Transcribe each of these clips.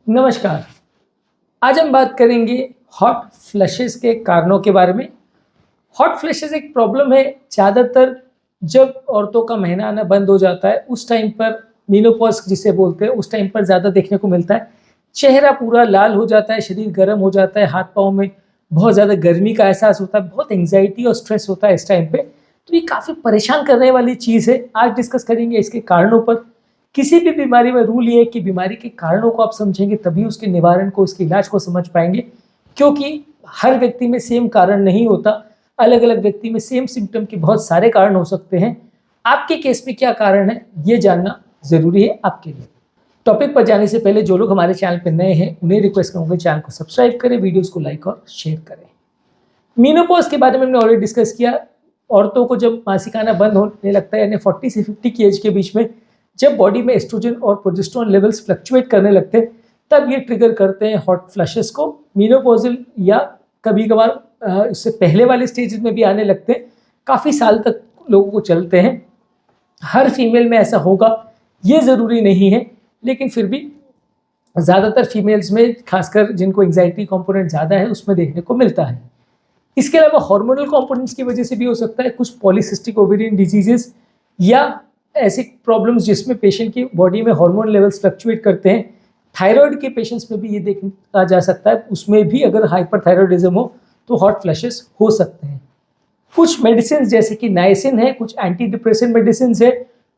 नमस्कार। आज हम बात करेंगे हॉट फ्लशेस के कारणों के बारे में। हॉट फ्लशेस एक प्रॉब्लम है, ज़्यादातर जब औरतों का महीना आना बंद हो जाता है उस टाइम पर, मेनोपॉज जिसे बोलते हैं, उस टाइम पर ज़्यादा देखने को मिलता है। चेहरा पूरा लाल हो जाता है, शरीर गर्म हो जाता है, हाथ पाँव में बहुत ज़्यादा गर्मी का एहसास होता है, बहुत एंग्जाइटी और स्ट्रेस होता है इस टाइम पे। तो ये काफ़ी परेशान करने वाली चीज़ है। आज डिस्कस करेंगे इसके कारणों पर। किसी भी बीमारी में रूल ये है कि बीमारी के कारणों को आप समझेंगे तभी उसके निवारण को, उसके इलाज को समझ पाएंगे, क्योंकि हर व्यक्ति में सेम कारण नहीं होता। अलग अलग व्यक्ति में सेम सिम्टम के बहुत सारे कारण हो सकते हैं। आपके केस में क्या कारण है ये जानना जरूरी है आपके लिए। टॉपिक पर जाने से पहले जो लोग हमारे चैनल पर नए हैं उन्हें रिक्वेस्ट करूंगा चैनल को सब्सक्राइब करें, वीडियोस को लाइक और शेयर करें। मीनोपॉज के बारे में हमने ऑलरेडी डिस्कस किया। औरतों को जब मासिक आना बंद होने लगता है, यानी 40 से 50 की एज के बीच में, जब बॉडी में एस्ट्रोजन और प्रोजेस्टेरोन लेवल्स फ्लक्चुएट करने लगते हैं, तब ये ट्रिगर करते हैं हॉट फ्लशेस को। मीनोपॉजल या कभी कभार इससे पहले वाले स्टेजेस में भी आने लगते हैं, काफ़ी साल तक लोगों को चलते हैं। हर फीमेल में ऐसा होगा ये ज़रूरी नहीं है, लेकिन फिर भी ज़्यादातर फीमेल्स में, खासकर जिनको एंग्जाइटी कंपोनेंट ज़्यादा है, उसमें देखने को मिलता है। इसके अलावा हार्मोनल कंपोनेंट्स की वजह से भी हो सकता है। कुछ पॉलीसिस्टिक ओवेरियन डिजीजेस या ऐसी प्रॉब्लम्स जिसमें पेशेंट की बॉडी में हार्मोन लेवल्स फ्लक्चुएट करते हैं। थायराइड के पेशेंट्स में भी ये देखा जा सकता है, उसमें भी अगर हाइपरथायरॉयडिज्म हो तो हॉट फ्लैशेस हो सकते हैं। कुछ मेडिसिन जैसे कि नाइसिन है, कुछ एंटी डिप्रेसेंट मेडिसिन है,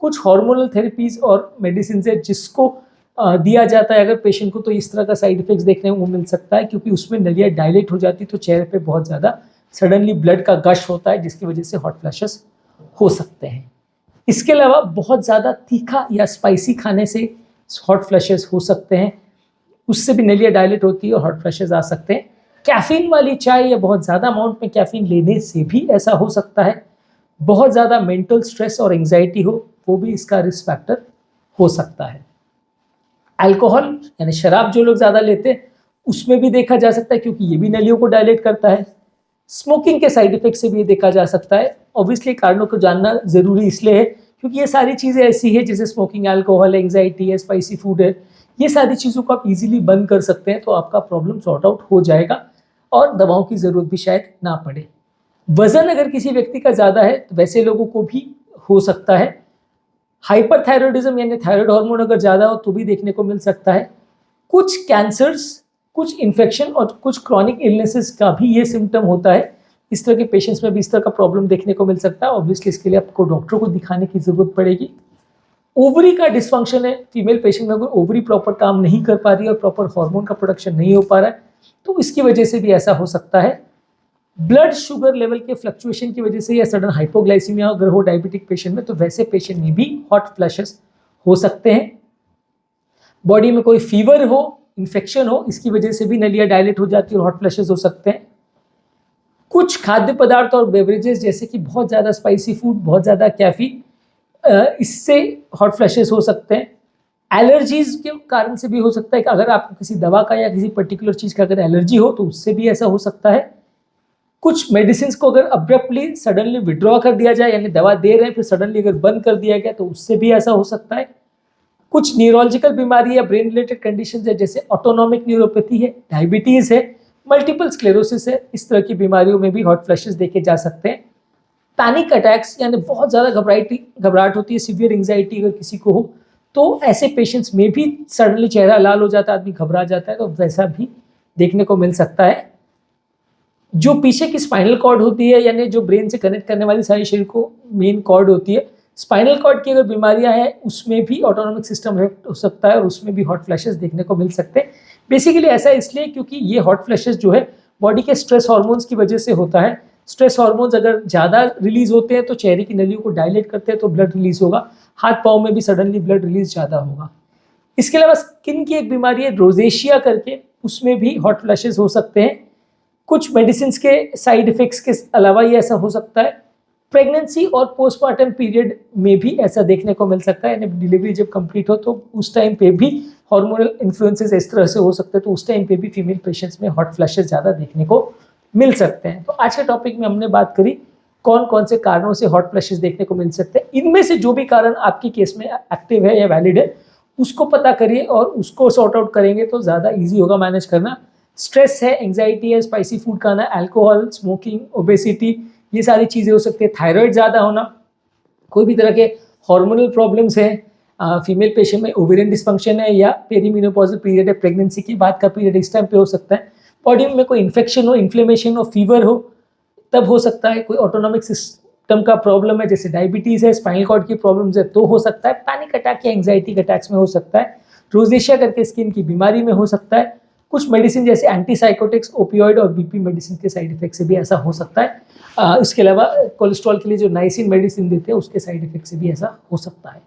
कुछ हार्मोनल थेरेपीज और मेडिसिन है जिसको दिया जाता है अगर पेशेंट को, तो इस तरह का साइड इफेक्ट्स देखने को मिल सकता है, क्योंकि उसमें नलियाँ डायलेट हो जाती तो चेहरे पे बहुत ज़्यादा सडनली ब्लड का गश होता है, जिसकी वजह से हॉट फ्लैशेस हो सकते हैं। इसके अलावा बहुत ज़्यादा तीखा या स्पाइसी खाने से हॉट फ्लैशेस हो सकते हैं, उससे भी नलियाँ डायलेट होती है और हॉट फ्लैशेस आ सकते हैं। कैफीन वाली चाय या बहुत ज़्यादा अमाउंट में कैफीन लेने से भी ऐसा हो सकता है। बहुत ज़्यादा मेंटल स्ट्रेस और एंग्जाइटी हो, वो भी इसका रिस्क फैक्टर हो सकता है। अल्कोहल यानी शराब जो लोग ज़्यादा लेते हैं, उसमें भी देखा जा सकता है, क्योंकि ये भी नलियों को डायलेट करता है। स्मोकिंग के साइड इफेक्ट से भी ये देखा जा सकता है। ऑब्वियसली कारणों को जानना ज़रूरी इसलिए है क्योंकि ये सारी चीज़ें ऐसी है, जैसे स्मोकिंग, अल्कोहल, एंग्जाइटी है, स्पाइसी फूड है, ये सारी चीज़ों को आप इजीली बंद कर सकते हैं, तो आपका प्रॉब्लम सॉर्ट आउट हो जाएगा और दवाओं की ज़रूरत भी शायद ना पड़े। वज़न अगर किसी व्यक्ति का ज़्यादा है तो वैसे लोगों को भी हो सकता है। हाइपरथायरॉयडिज्म यानी थायराइड हार्मोन अगर ज़्यादा हो तो भी देखने को मिल सकता है। कुछ कैंसर्स, कुछ इन्फेक्शन और कुछ क्रॉनिक इलनेसेस का भी ये सिम्टम होता है। इस तरह के पेशेंट्स में भी इस तरह का प्रॉब्लम देखने को मिल सकता है। ऑब्वियसली इसके लिए आपको डॉक्टर को दिखाने की ज़रूरत पड़ेगी। ओवरी का डिस्फंक्शन है, फीमेल पेशेंट में अगर ओवरी प्रॉपर काम नहीं कर पा रही है और प्रॉपर हार्मोन का प्रोडक्शन नहीं हो पा रहा है, तो इसकी वजह से भी ऐसा हो सकता है। ब्लड शुगर लेवल के फ्लक्चुएशन की वजह से या सडन हाइपोग्लाइसीमिया अगर हो डायबिटिक पेशेंट में, तो वैसे पेशेंट में भी हॉट फ्लैशेस हो सकते हैं। बॉडी में कोई फीवर हो, इन्फेक्शन हो, इसकी वजह से भी नलियाँ डायलेट हो जाती है और हॉट फ्लैशेस हो सकते हैं। कुछ खाद्य पदार्थ और बेवरेजेस जैसे कि बहुत ज़्यादा स्पाइसी फूड, बहुत ज़्यादा कैफीन, इससे हॉट फ्लैशेस हो सकते हैं। एलर्जीज के कारण से भी हो सकता है कि अगर आपको किसी दवा का या किसी पर्टिकुलर चीज़ का अगर एलर्जी हो तो उससे भी ऐसा हो सकता है। कुछ मेडिसिन को अगर अब्रप्टली सडनली विड्रॉ कर दिया जाए, यानी दवा दे रहे हैं फिर सडनली अगर बंद कर दिया गया, तो उससे भी ऐसा हो सकता है। कुछ न्यूरोलॉजिकल बीमारी या ब्रेन रिलेटेड कंडीशन है, जैसे ऑटोनॉमिक न्यूरोपैथी है, डायबिटीज़ है, मल्टीपल स्क्लेरोसिस है, इस तरह की बीमारियों में भी हॉट फ्लैशेस देखे जा सकते हैं। पैनिक अटैक्स यानी बहुत ज़्यादा घबराहट होती है, सीवियर एंग्जाइटी अगर किसी को हो, तो ऐसे पेशेंट्स में भी सडनली चेहरा लाल हो जाता है, आदमी घबरा जाता है, तो वैसा भी देखने को मिल सकता है। जो पीछे की स्पाइनल कॉर्ड होती है, यानी जो ब्रेन से कनेक्ट करने वाली सारी शरीर को मेन कॉर्ड होती है, स्पाइनल कॉर्ड की अगर बीमारियां हैं उसमें भी ऑटोनॉमिक सिस्टम इफेक्ट हो सकता है और उसमें भी हॉट फ्लैशेस देखने को मिल सकते हैं। बेसिकली ऐसा इसलिए क्योंकि ये हॉट फ्लैशेस जो है बॉडी के स्ट्रेस हार्मोन्स की वजह से होता है। स्ट्रेस हार्मोन्स अगर ज़्यादा रिलीज होते हैं तो चेहरे की नलियों को डायलेट करते हैं, तो ब्लड रिलीज होगा, हाथ पाँव में भी सडनली ब्लड रिलीज ज़्यादा होगा। इसके अलावा स्किन की एक बीमारी है रोजेशिया करके, उसमें भी हॉट फ्लैशेस हो सकते हैं। कुछ मेडिसिन के साइड इफेक्ट्स के अलावा ये ऐसा हो सकता है। प्रेगनेंसी और पोस्टमार्टम पीरियड में भी ऐसा देखने को मिल सकता है, यानी डिलीवरी जब कंप्लीट हो तो उस टाइम पे भी हार्मोनल इन्फ्लुएंसेस इस तरह से हो सकते हैं, तो उस टाइम पे भी फीमेल पेशेंट्स में हॉट फ्लैशेस ज़्यादा देखने को मिल सकते हैं। तो आज के टॉपिक में हमने बात करी कौन कौन से कारणों से हॉट फ्लैशेस देखने को मिल सकते हैं। इनमें से जो भी कारण आपके केस में एक्टिव है या वैलिड है, उसको पता करिए और उसको सॉर्ट आउट करेंगे तो ज़्यादा ईजी होगा मैनेज करना। स्ट्रेस है, एंग्जाइटी है, स्पाइसी फूड खाना, अल्कोहल, स्मोकिंग, ओबेसिटी, ये सारी चीज़ें हो सकती है। थायराइड ज़्यादा होना, कोई भी तरह के हार्मोनल प्रॉब्लम्स हैं, फीमेल पेशेंट में ओवेरियन डिस्फंक्शन है या पेरीमेनोपॉजल पीरियड है, प्रेगनेंसी के बाद का पीरियड इस टाइम पे हो सकता है। बॉडी में कोई इन्फेक्शन हो, इन्फ्लेमेशन हो, फीवर हो, तब हो सकता है। कोई ऑटोनॉमिक सिस्टम का प्रॉब्लम है जैसे डायबिटीज़ है, स्पाइनल कॉर्ड की प्रॉब्लम्स है तो हो सकता है। पैनिक अटैक या एंग्जाइटी अटैक्स में हो सकता है। रोजेशिया करके स्किन की बीमारी में हो सकता है। कुछ मेडिसिन जैसे एंटीसाइकोटिक्स, ओपियोइड और बीपी मेडिसिन के साइड इफेक्ट से भी ऐसा हो सकता है। इसके अलावा कोलेस्ट्रॉल के लिए जो नाइसिन मेडिसिन देते हैं उसके साइड इफेक्ट से भी ऐसा हो सकता है।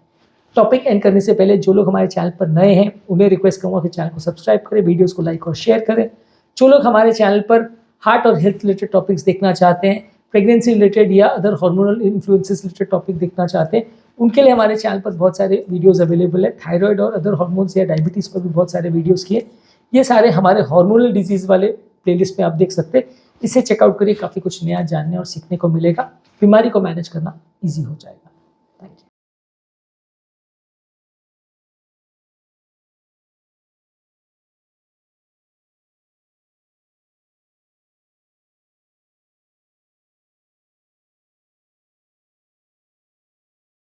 टॉपिक एंड करने से पहले जो लोग हमारे चैनल पर नए हैं उन्हें रिक्वेस्ट करूँगा कि चैनल को सब्सक्राइब करें, वीडियोस को लाइक और शेयर करें। जो लोग हमारे चैनल पर हार्ट और हेल्थ रिलेटेड टॉपिक्स देखना चाहते हैं, प्रेगनेंसी रिलेटेड या other hormonal influences related topic देखना चाहते हैं, उनके लिए हमारे चैनल पर बहुत सारे वीडियोस अवेलेबल है। थायराइड और अदर हार्मोन्स या डायबिटीज़ पर भी बहुत सारे वीडियोस किए। ये सारे हमारे हार्मोनल डिजीज़ वाले प्लेलिस्ट में आप देख सकते हैं। इसे चेकआउट करिए, काफ़ी कुछ नया जानने और सीखने को मिलेगा। बीमारी को मैनेज करना ईजी हो जाएगा। Thank you.